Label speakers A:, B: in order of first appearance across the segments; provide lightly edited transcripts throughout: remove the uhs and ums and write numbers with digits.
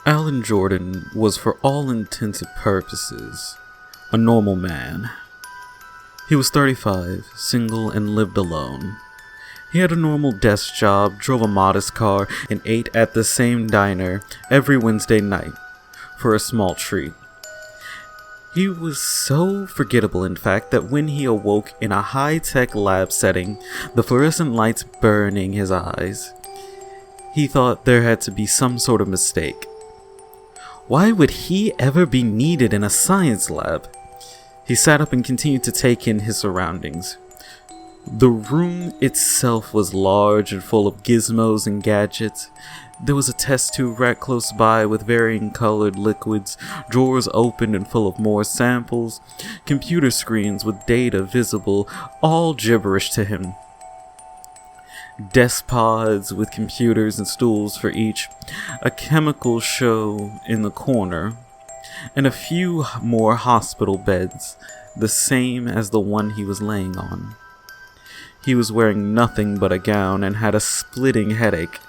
A: Alan Jordan was, for all intents and purposes, a normal man. He was 35, single, and lived alone. He had a normal desk job, drove a modest car, and ate at the same diner every Wednesday night for a small treat. He was so forgettable, in fact, that when he awoke in a high-tech lab setting, the fluorescent lights burning his eyes, he thought there had to be some sort of mistake. Why would he ever be needed in a science lab? He sat up and continued to take in his surroundings. The room itself was large and full of gizmos and gadgets. There was a test tube rack close by with varying colored liquids, drawers open and full of more samples, computer screens with data visible, all gibberish to him. Desk pods with computers and stools for each, a chemical show in the corner, and a few more hospital beds, the same as the one he was laying on. He was wearing nothing but a gown and had a splitting headache.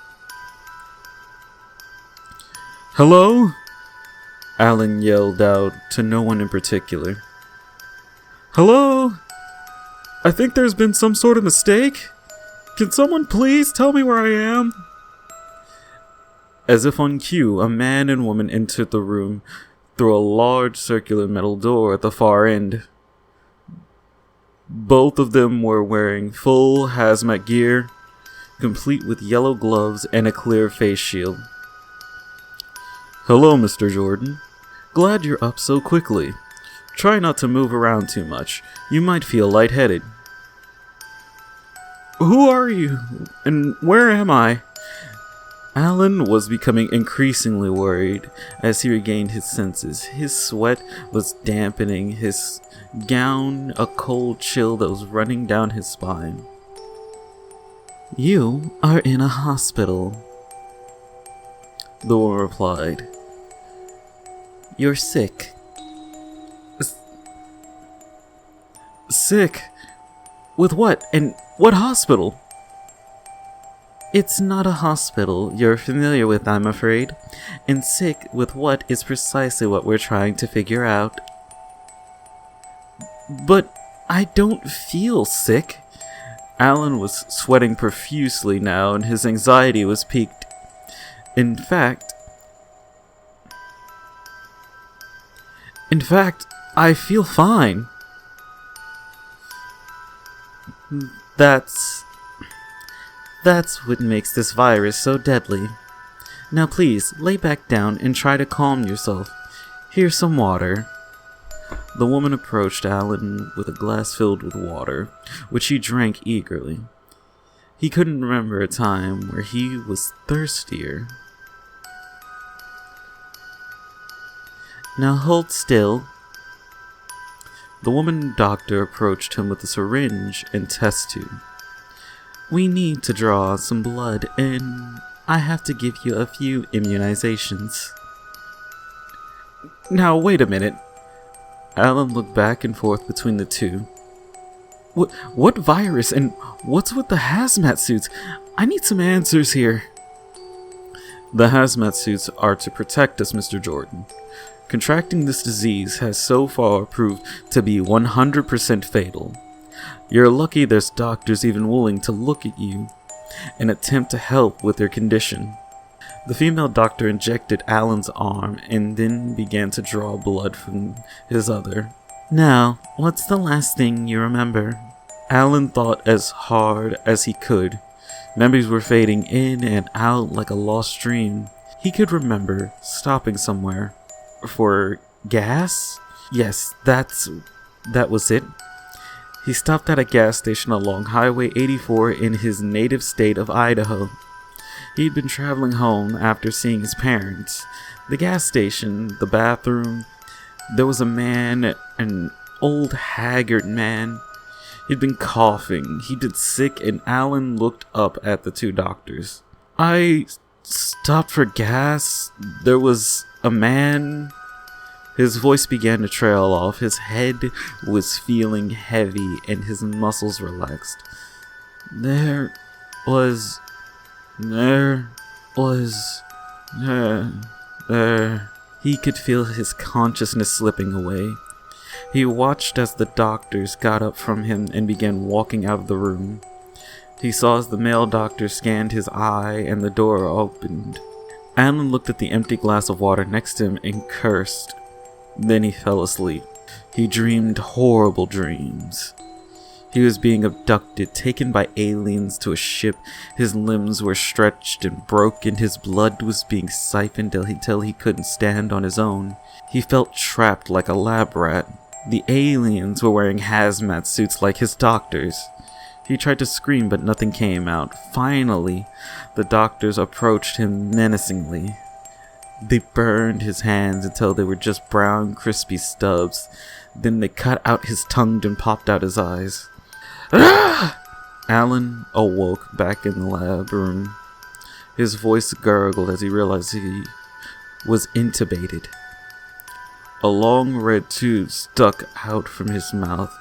A: "Hello?" Alan yelled out to no one in particular. "Hello? I think there's been some sort of mistake. Can someone please tell me where I am?" As if on cue, a man and woman entered the room through a large circular metal door at the far end. Both of them were wearing full hazmat gear, complete with yellow gloves and a clear face shield. "Hello, Mr. Jordan. Glad you're up so quickly. Try not to move around too much. You might feel lightheaded." "Who are you? And where am I?" Alan was becoming increasingly worried as he regained his senses. His sweat was dampening his gown, a cold chill that was running down his spine. "You are in a hospital," the woman replied. "You're sick." "Sick? With what? And what hospital?" "It's not a hospital you're familiar with, I'm afraid. And sick with what is precisely what we're trying to figure out." "But I don't feel sick." Alan was sweating profusely now, and his anxiety was peaked. In fact, I feel fine." That's what makes this virus so deadly. Now please, lay back down and try to calm yourself. Here's some water." The woman approached Alan with a glass filled with water, which he drank eagerly. He couldn't remember a time where he was thirstier. "Now hold still." The woman doctor approached him with a syringe and test tube. "We need to draw some blood, and I have to give you a few immunizations." "Now, wait a minute." Alan looked back and forth between the two. What virus, and what's with the hazmat suits? I need some answers here." "The hazmat suits are to protect us, Mr. Jordan. Contracting this disease has so far proved to be 100% fatal. You're lucky there's doctors even willing to look at you and attempt to help with your condition." The female doctor injected Alan's arm and then began to draw blood from his other. "Now, what's the last thing you remember?" Alan thought as hard as he could. Memories were fading in and out like a lost dream. He could remember stopping somewhere for gas. Yes, that was it. He stopped at a gas station along Highway 84 in his native state of Idaho. He'd been traveling home after seeing his parents. The gas station, the bathroom. There was a man, an old haggard man. He'd been coughing. He'd been sick, and Alan looked up at the two doctors. "I stopped for gas. There was a man." His voice began to trail off. His head was feeling heavy and his muscles relaxed. There was He could feel his consciousness slipping away. He watched as the doctors got up from him and began walking out of the room. He saw as the male doctor scanned his eye and the door opened. Alan looked at the empty glass of water next to him and cursed. Then he fell asleep. He dreamed horrible dreams. He was being abducted, taken by aliens to a ship. His limbs were stretched and broken. His blood was being siphoned until he couldn't stand on his own. He felt trapped like a lab rat. The aliens were wearing hazmat suits like his doctors. He tried to scream, but nothing came out. Finally, the doctors approached him menacingly. They burned his hands until they were just brown, crispy stubs. Then they cut out his tongue and popped out his eyes. Alan awoke back in the lab room. His voice gurgled as he realized he was intubated. A long red tube stuck out from his mouth.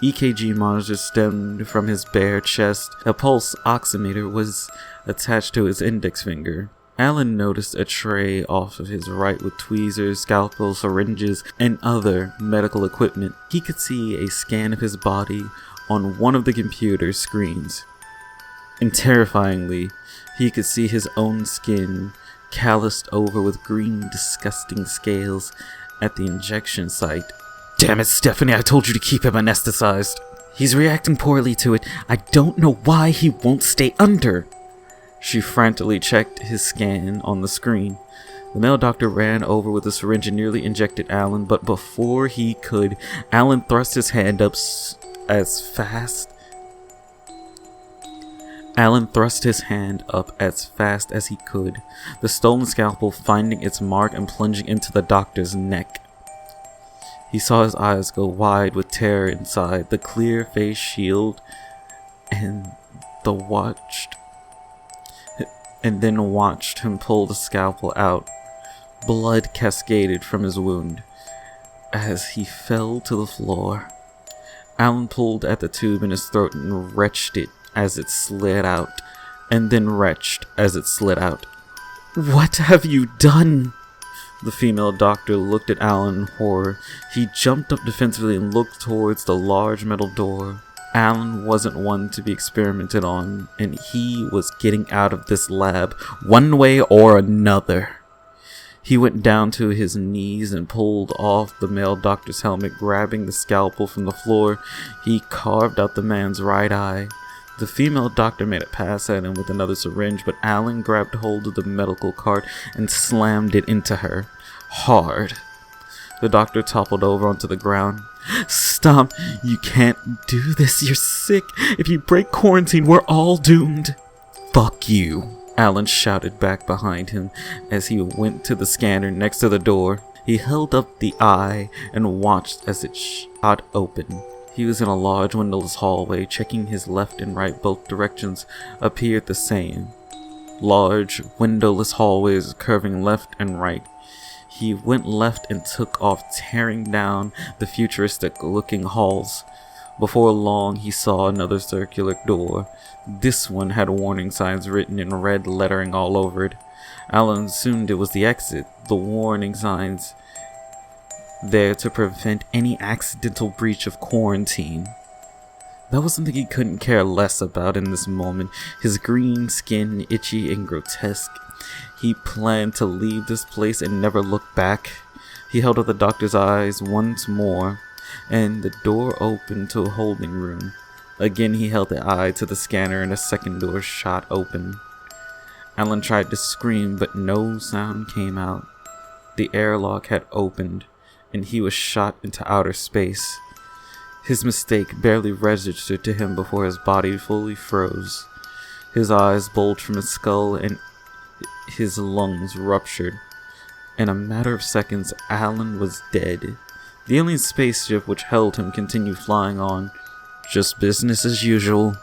A: EKG monitors stemmed from his bare chest. A pulse oximeter was attached to his index finger. Alan noticed a tray off of his right with tweezers, scalpels, syringes, and other medical equipment. He could see a scan of his body on one of the computer screens. And terrifyingly, he could see his own skin calloused over with green, disgusting scales at the injection site. Damn it, Stephanie, I told you to keep him anesthetized. He's reacting poorly to it. I don't know why he won't stay under. She frantically checked his scan on the screen. The male doctor ran over with a syringe and nearly injected Alan, but before he could, Alan thrust his hand up as fast as he could, the stolen scalpel finding its mark and plunging into the doctor's neck. He saw his eyes go wide with terror inside the clear face shield and then watched him pull the scalpel out. Blood cascaded from his wound as he fell to the floor. Alan pulled at the tube in his throat and retched it as it slid out, and then retched as it slid out. What have you done? The female doctor looked at Alan in horror. He jumped up defensively and looked towards the large metal door. Alan wasn't one to be experimented on, and he was getting out of this lab one way or another. He went down to his knees and pulled off the male doctor's helmet, grabbing the scalpel from the floor. He carved out the man's right eye. The female doctor made a pass at him with another syringe, but Alan grabbed hold of the medical cart and slammed it into her. Hard. The doctor toppled over onto the ground. Stop! You can't do this. You're sick. If you break quarantine, we're all doomed. Fuck you. Alan shouted back behind him as he went to the scanner next to the door. He held up the eye and watched as it shot open. He was in a large windowless hallway. Checking his left and right, both directions appeared the same. Large, windowless hallways curving left and right. He went left and took off, tearing down the futuristic-looking halls. Before long, he saw another circular door. This one had warning signs written in red lettering all over it. Alan assumed it was the exit. The warning signs there to prevent any accidental breach of quarantine. That was something he couldn't care less about in this moment. His green skin, itchy and grotesque. He planned to leave this place and never look back. He held up the doctor's eyes once more, and the door opened to a holding room. Again he held the eye to the scanner and a second door shot open. Alan tried to scream, but no sound came out. The airlock had opened, and he was shot into outer space. His mistake barely registered to him before his body fully froze. His eyes bulged from his skull and his lungs ruptured. In a matter of seconds, Alan was dead. The alien spaceship which held him continued flying on. Just business as usual.